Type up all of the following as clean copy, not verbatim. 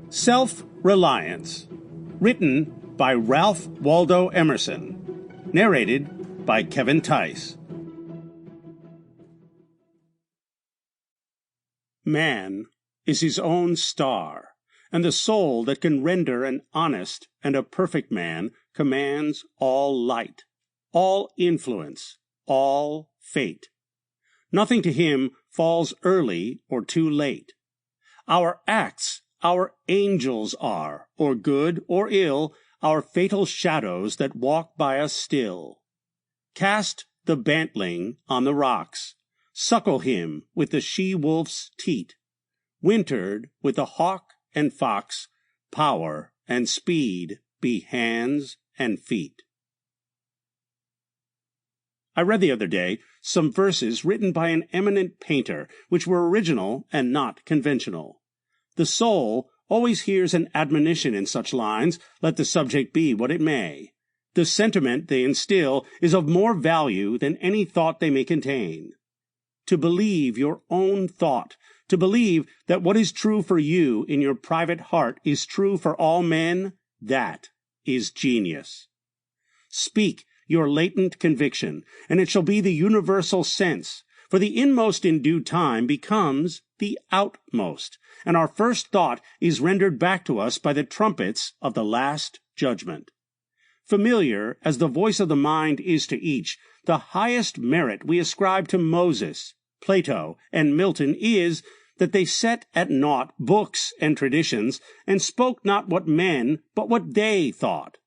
Self-Reliance, written by Ralph Waldo Emerson, narrated by Kevin Thies. Man is his own star, and the soul that can render an honest and a perfect man commands all light, all influence, all fate. Nothing to him falls early or too late. Our acts, our angels are, or good or ill, our fatal shadows that walk by us still. Cast the bantling on the rocks, suckle him with the she-wolf's teat. Wintered with the hawk and fox, power and speed be hands and feet. I read the other day some verses written by an eminent painter, which were original and not conventional. The soul always hears an admonition in such lines, let the subject be what it may. The sentiment they instill is of more value than any thought they may contain. To believe your own thought, to believe that what is true for you in your private heart is true for all men, that is genius. Speak your latent conviction, and it shall be the universal sense, for the inmost in due time becomes the outmost, and our first thought is rendered back to us by the trumpets of the last judgment. Familiar as the voice of the mind is to each, the highest merit we ascribe to Moses, Plato, and Milton is that they set at naught books and traditions, and spoke not what men, but what they thought.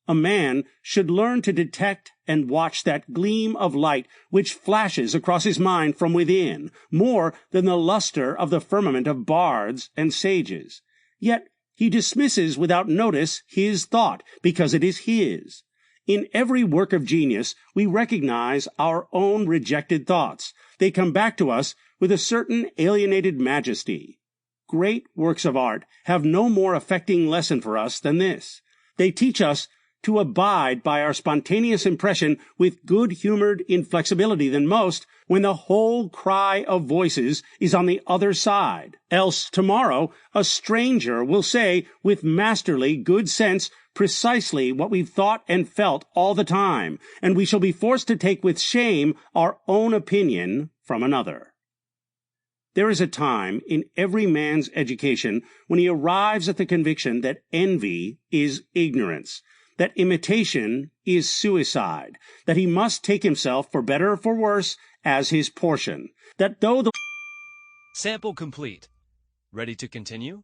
A man should learn to detect and watch that gleam of light which flashes across his mind from within, more than the luster of the firmament of bards and sages. Yet he dismisses without notice his thought, because it is his. In every work of genius we recognize our own rejected thoughts. They come back to us with a certain alienated majesty. Great works of art have no more affecting lesson for us than this. They teach us to abide by our spontaneous impression with good-humored inflexibility than most, when the whole cry of voices is on the other side. Else tomorrow a stranger will say with masterly good sense precisely what we've thought and felt all the time, and we shall be forced to take with shame our own opinion from another. There is a time in every man's education when he arrives at the conviction that envy is ignorance, that imitation is suicide, that he must take himself, for better or for worse, as his portion, that though the... Sample complete. Ready to continue?